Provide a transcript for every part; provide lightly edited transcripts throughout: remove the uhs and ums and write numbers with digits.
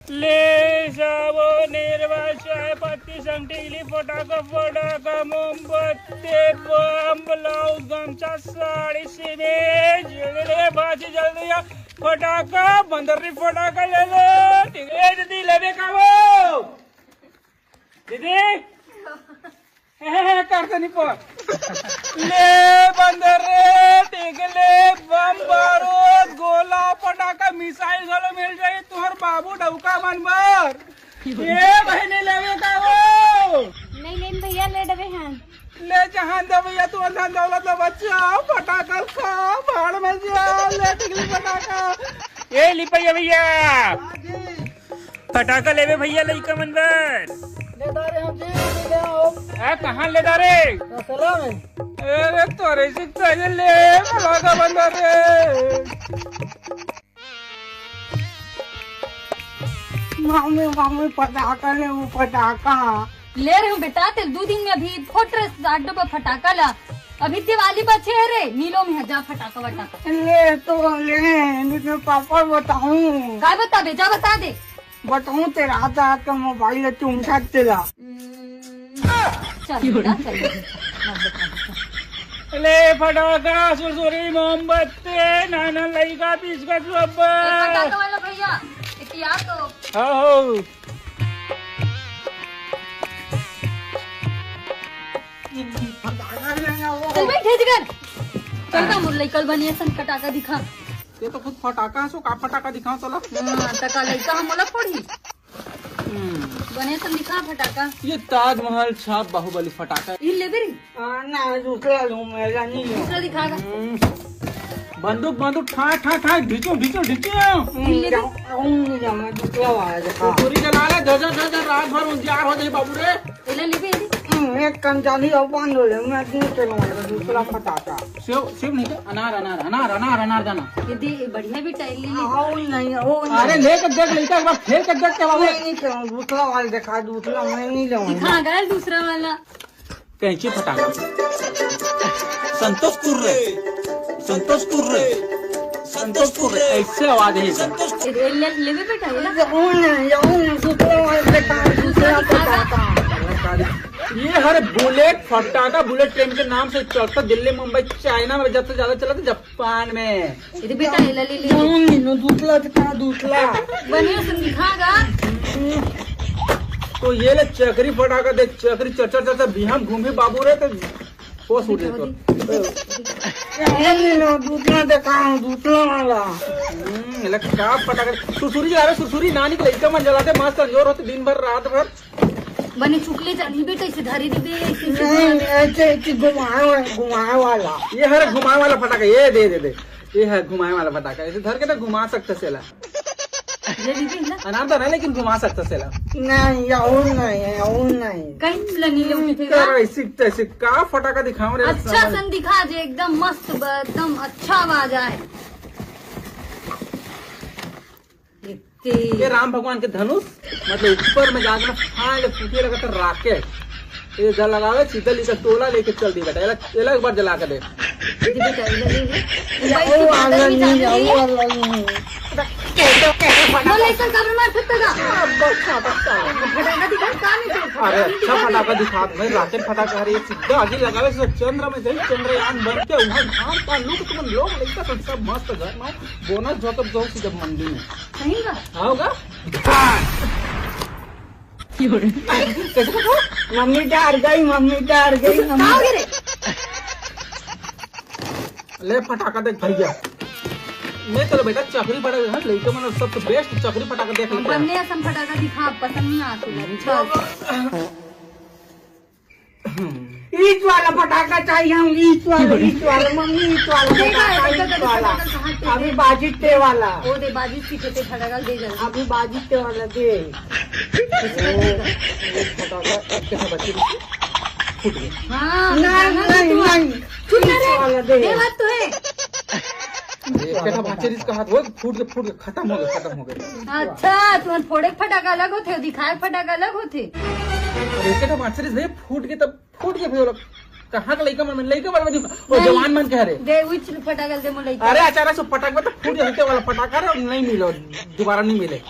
ले साबो निर्वाचाय पत्ती संगटिली फटाका फटाका मोमबत्ती बम ब्लाउज गमछा साड़ी सिमेंट ले बाजी जल्दी आ फटाका बंदरी फटाका ले लो ठीक है दीदी लेवे का वो दीदी करते नहीं पर ले बंदर रे ठीक ले बम बारूद गोला पटाखा मिसाइल गलो मिल जाए तुहर बाबू डौका मनबर ये बहने लेवे का वो नहीं नहीं भैया ले डबे हैं ले जहां दे भैया तू अंधा दौलत बच्चा पटाखा खा भाड़ में जा ले टिकली पटाखा ये लिपैया भैया पटाखा लेवे भैया लइका मनबर ले दारे हम जी ले आओ। कहाँ ले दारे रसला में अरे तोरे से चाहिए ले पटाखा बंदर रे मम्मी मम्मी पटाखा ले वो पटाखा ले रहे हूँ बेटा तेरे 2 दिन में अभी फोट अड्डो पर फटाका ला अभी दिवाली बचे है रे नीलो में जा फटाका वटाका ले तो ले लेकिन पापा बताऊं काय बता बे जा बता दे बताऊं तेरा हाथ का मोबाइल तुम सकते ला चल बेटा चल मत बता ले फटाका सुरसुरी मोमबत्ती नाना लइका बिस्कुट रब्बा फटाका वाला भैया इतिहास तो हो पटाखा ले आओ। चल बैठ कर चल का मुल्लाई कल बनिए सन फटाका दिखा ये तो खुद फटाका सो का फटाका दिखाओ चलो टका लइका हम मोला फोड़ी बने सन दिखा फटाका ये ताजमहल छाप बाहुबली फटाका ये ले बेरी ना दूसरा लूं मेरा नहीं लूं। दूसरा दिखागा बंदूक बंदूक ठा ठा ठा ढिचो ढिचो ढिचो मैं दूसरा वाला दिखा। पूरी जला ले धजा धजा रात भर उजियार हो जाए बाबू रे ले ले बेरी एक कंचाली और बंद हो जाए मैं नहीं चलूंगा दूसरा पटाखा। सेव सेव नहीं क्या अनार अनार अनार अनार अनार दाना ये दे बढ़िया भी टाइल ले हो नहीं हो अरे लेकर देख लेकर एक बार फेर कर देख के बाबू मैं नहीं चलूँ दूसरा वाला दिखा दूसरा मैं नहीं जाऊंगा। दिखा गया दूसरा वाला कैंची फटाका संतोष कुर्रे संतोष कुर्रे संतोष कुर्रे ऐसे आवाज है सर ले ले ले बेटा ये ला दूसरा वाला दिखा दूसरा पटाखा। ये हर बुलेट फटाका बुलेट ट्रेन के नाम से चलता दिल्ली मुंबई चाइना में जब से ज्यादा चला था जापान में ये बेटा ले ले ले दूसरा दिखा दूसरा बढ़िया सन दिखागा तो ये ले चक्री फटाका देख चक्री चचा चचा बिहाम घूमे बाबू रे तो होश उठे तो दूसरा दिखा दूसरा वाला क्या फटाका सुरसुरी जा रहे सुरसुरी नानी के लड़का मन जलाते मस्त अंजोर होते दिन भर रात भर बने चुकले जानी बेटा इसे धारी दे ऐसे घुमाए वाला ये है घुमाए वाला फटाका ये दे दे दे ये है घुमाए वाला फटाका ऐसे धर के तो घुमा सकते सेला ले लीजिए ना अनार तो नहीं लेकिन घुमा सकते सेला नहीं और नहीं कहीं लनी ले थे ऐसी तैसे का फटाका दिखाओ रे अच्छा सन दिखा जे एकदम मस्त एकदम अच्छा आवाज आए ये राम भगवान के धनुष मतलब ऊपर में जाकर फाड़ फूटे लगा तो राकेट ये जल लगावे सीधा लीजिए टोला लेके चल दी बेटा ये एक बार जला कर दे अरे अच्छा फटाका दिखा भाई राकेट फटाका है ये सीधा आगे लगावे चंद्र में जाए चंद्रयान बन के वहाँ धाम का लुक तुम लोग लेकर सब मस्त घर में बोनस जोकब जो सीधा मंडी में सही का होगा मम्मी डर गई आओगे रे ले फटाका देख भैया मैं तो बेटा चकरी फटाका लेके मैंने सबसे बेस्ट चकरी फटाका देख लेते हैं बनने सम फटाका दिखा पसंद नहीं आती ईच वाला पटाखा चाहिए हम ईच वाला मम्मी ईच वाला अभी बाजिते वाला ओ दे बाजी सीखे फटाका दे जल्दी अभी बाजिते वाला दे फटाका कैसे बच्चे फूट गए हाँ नहीं चुप ना रे वाला दे ये बात तो है कैसा बच्चे इसका हाथ वो फूट के खत्म हो गए अच्छा तुम्हारे फोड़े फटाका अलग होते दिखाए फटाका अलग होते कैसा बच्चे भैया फूट गए भैया कहाँ का लड़का मन लड़का वाला वो जवान मन कह रहे दे उच फटाका दे मोलाई अरे अचानक से पटाख में तो फूट जाते वाला पटाखा नहीं मिले दोबारा नहीं मिले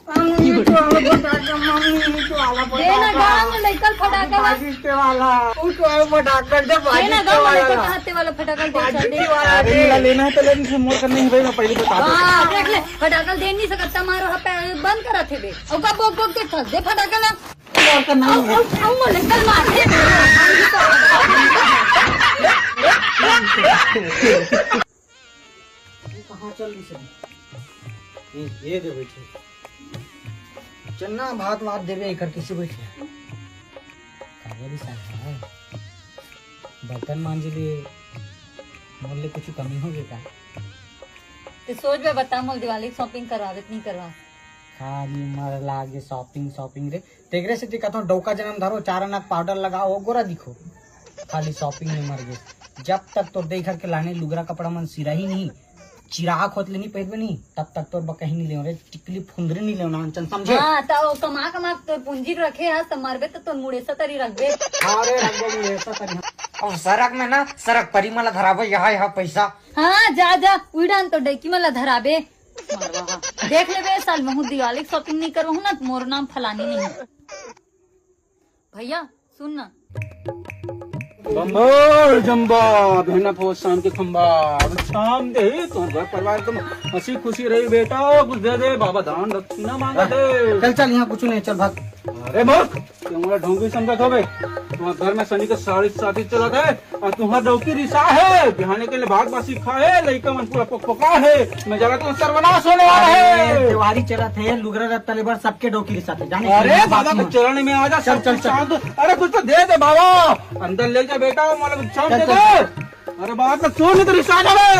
मम्मी ईट वाला फटाका, मम्मी ईट वाला देना गांव में लइकन फटाका ला। बाजिते वाला ईट वाला फटाका दे, देना बाजिते गांव में लइकन वाला खाते वाला फटाका दे बाजिते दे। वाला अरे दे। लेना है तो लेकिन फिर मोर करने ही भाई मैं पहले बता दूं। हाँ देख ले फटाका दे नहीं सकता मारो हपे बंद करा थे बे और का बोक बोक के थस दे फटाका ला। मोर करना ही है। औ मोले कल मार दे। कहाँ चल रही सर? ये दे बैठे चन्ना भात वात देवे कर किसी बैठे बर्तन मांझ लिए मोल कुछ कमी हो गई का ते सोच में बता मोल दिवाली शॉपिंग करवावे नहीं करवा। खाली मर लागे शॉपिंग रे तेगरे से दिखा तो डोका जन्म धरो 4 आना पाउडर लगाओ हो गोरा दिखो खाली शॉपिंग में मर गए। जब तक तो देख के लाने लुगरा कपड़ा मन सिरा ही नहीं चिराग होत लेनी पहले नहीं तब तक तो कहीं नहीं ले रे टिकली फुंदरी नहीं लेना अंचन समझे। हाँ तो कमा तो पूंजी रखे है तो मरबे तो मुड़े से तरी रखबे। अरे रंगो में ऐसा तरी और सड़क में ना सड़क परिमला धराबो यहाँ पैसा। हाँ जा उड़ान तो डेकी में धराबे मारवा। देख ले बे साल महू दिवाली शॉपिंग नहीं करूँ ना मोर नाम फलानी नहीं है। भैया सुन ना बम्बर जम्बा बहना फौज शाम के खम्बा अब शाम दे तो घर परिवार तुम हंसी खुशी रही बेटा कुछ दे दे बाबा दान दक्षिणा मांगा दे। चल यहाँ कुछ नहीं चल भाग। अरे मूर्ख तुम्हारा ढोंगी समझत होवे तुम्हारे घर में शनि का साड़ी साथी चलत है और तुम्हारा डौकी रिसा है बिहाने के लिए भाग बासी खाए लड़का मन पूरा पका है मैं जरा तुम सर्वनाश होने वाला है। त्योहारी चलत है लुगरा रत्ता लेबर सबके डोकी रिसा थे जाने। अरे बाबा के चरण में आ जा चल अरे कुछ तो दे दे बाबा अंदर ले जा बेटा मतलब छोड़ दे दे। अरे बाबा तो सुन नहीं तो रिसा जावे।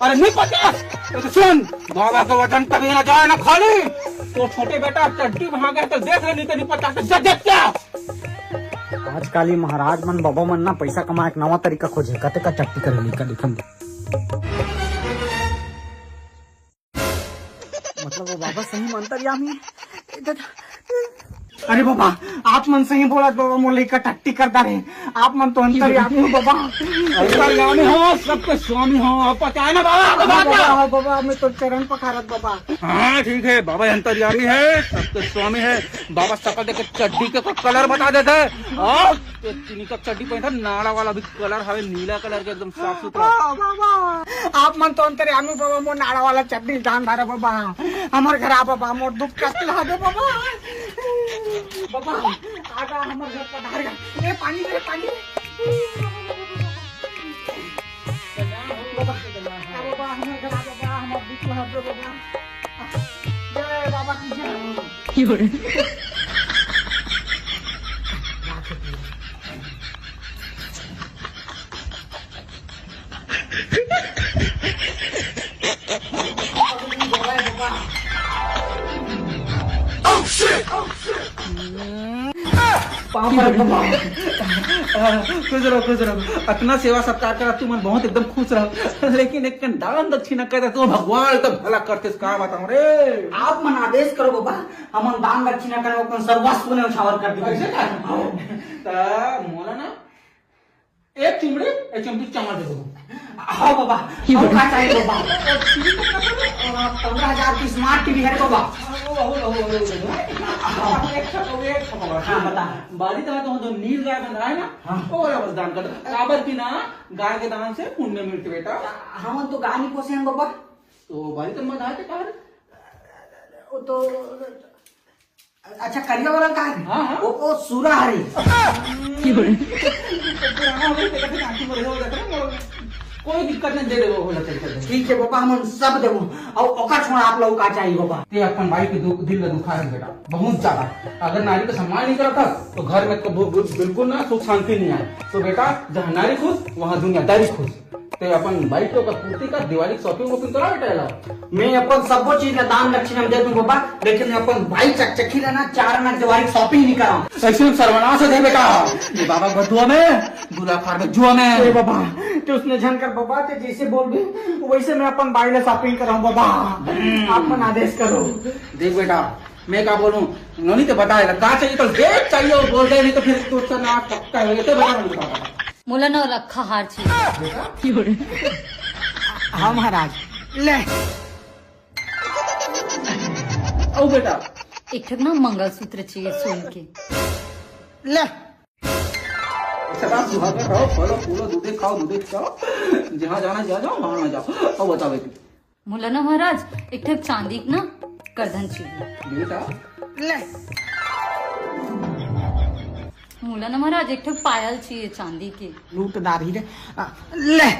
अरे नहीं पता तो सुन बाबा का वचन कभी ना जाए ना खाली तो छोटे बेटा चड्डी वहां गए तो देख ले नहीं तो नहीं पता सजग क्या। आज काली महाराज मन बाबा मन ना पैसा कमाए नवा तरीका खोजे कते का चट्टी करे लिखा दिखन दे। मतलब वो बाबा सही मंतरियामी। अरे बाबा आप मन सही बोला बाबा मोले का टट्टी करता रहे आप मन तो अंतर्यामी हो बाबा। अंतर्यामी हो सबके स्वामी हो आप पता है ना बाबा। बाबा मैं तो चरण पखारत बाबा। हाँ ठीक है बाबा अंतर्यामी है सबके स्वामी है। बाबा सकल देख चड्डी के कलर बता देते है और चीनी का चड्डी पहनता नाड़ा वाला भी कलर हवे नीला कलर के एकदम साफ सुथरा। बाबा आप मन तो अंतर्यामी बाबा मोर नाड़ा वाला चड्डी दान धारा बाबा हमार घर आ बाबा मोर दुख कष्ट ला दे बाबा। बाबा आजा हमार घर पधार गया ये पानी दे पानी। बाबा हमार घर आ बाबा हमार दुख ला दे बाबा। जय बाबा की जय। खुश रहो अपना सेवा सत्कार करा तू मन बहुत एकदम खुश रहो लेकिन एक दान दक्षिणा कहता तू भगवान तो भला करते का बताऊं रे। आप मन आदेश करो बाबा हम दान दक्षिणा करो अपन सर्वस्व ने उछावर कर दे। मोला ना एक चिमड़ी एक चमची चम्मच दे दो। हाँ बाबा और क्या चाहिए बाबा? 15,000 की स्मार्ट टीवी है बाबा। हाँ बता बारी तरह तो नील गाय बन रहा है ना वो वाला बस दान कर काबर की ना गाय के दान से पुण्य मिलते बेटा। हम तो गाय नहीं पोसे हैं बाबा। तो बारी तो मत आते कहा वो तो अच्छा करिया वाला का है। हाँ। वो सूरा हरी कोई दिक्कत नहीं दे दे वो ठीक है बाबा हम सब देवो और ओका छोड़ा आप लोग का चाहिए बाबा। ते अपन भाई के दिल में दुखा है बेटा बहुत ज्यादा। अगर नारी का सम्मान नहीं करता तो घर में तो बिल्कुल ना सुख शांति नहीं आए। तो बेटा जहाँ नारी खुश वहाँ दुनियादारी खुश। ते अपन भाई को पूर्ति का दिवाली शॉपिंग वॉपिंग करा बेटा। मैं अपन सब चीज का दान दक्षिणा दे दूं बाबा लेकिन अपन भाई चकचकी लेना 4 आना दिवाली शॉपिंग नहीं करा। ऐसे सर्वनाश है बेटा ये बाबा बधुआ में दूल्हा खार में जुआ में बाबा तो उसने झनकर बाबा ते जैसे बोल भी वैसे मैं अपन भाई ले शॉपिंग कराऊं बाबा। आप मन आदेश करो। देख बेटा मैं क्या बोलूं उन्होंने तो बताया का चाहिए तो देख चाहिए बोल दे नहीं तो फिर तो ना पक्का है तो बता मोला न रखा हार चाहिए। हाँ महाराज ले ओ बेटा एक ठक ना मंगलसूत्र चाहिए सोन के। ले सदा सुहागर रहो, फलो फूलो दूधे खाओ, जहाँ जाना जा जाओ, वहाँ ना जाओ। अब बताओ बेटी। मौलाना महाराज एक ठक चांदी की ना करधन चाहिए। बेटा ले मौलाना महाराज एक ठक पायल चाहिए चांदी के। लूटदार ही रे। ले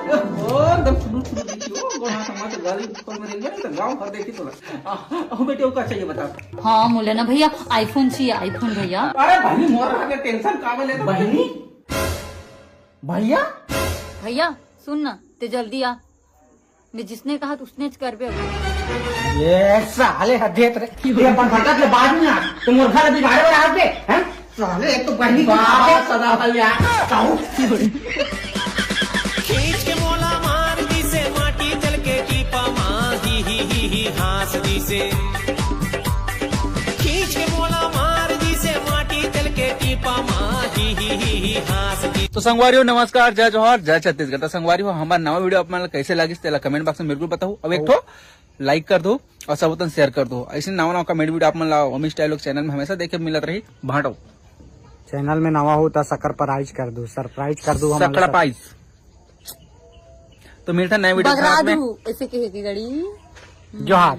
एकदम सुनो सुनो देखियो, गोहा समाज गाली पर में रहेंगे तो गांव भर देखी तोला। अब बेटे का चाहिए बता। हाँ मौलाना भैया आईफोन चाहिए, आईफोन भैया। अरे भाई मोर आगे टेंशन कावे ले बहनी। भैया भैया सुन ना ते जल्दी आ, मैं जिसने कहा उसने कर बे। ये साले हदेत रे, ये अपन भटक ले बाद में आ, तुम और घर बिगाड़े वाला हाथ पे हैं साले। एक तो बहनी सदा हलिया काऊ खींच के मोला मार दी से माटी जल के टीपा माँ ही हास दी से। खींच के मोला मार दी से माटी जल के टीपा माँ ही हास दी। तो संगवारी हो नमस्कार, जय जोहर, जय छत्तीसगढ़। तो संगवारी हो हमारा नवा वीडियो अपना कैसे लगी तेला कमेंट बॉक्स में बिल्कुल बताओ। अब एक तो लाइक कर दो और सब उतना शेयर कर दो। ऐसे नवा कमेंट वीडियो आप मन स्टाइल चैनल में हमेशा देखे मिलत रही। भाटो चैनल में नवा हो तो सरप्राइज कर दो, सरप्राइज कर दो सरप्राइज। तो मिलता नए वीडियो ऐसे कहे की गड़ी जोहार।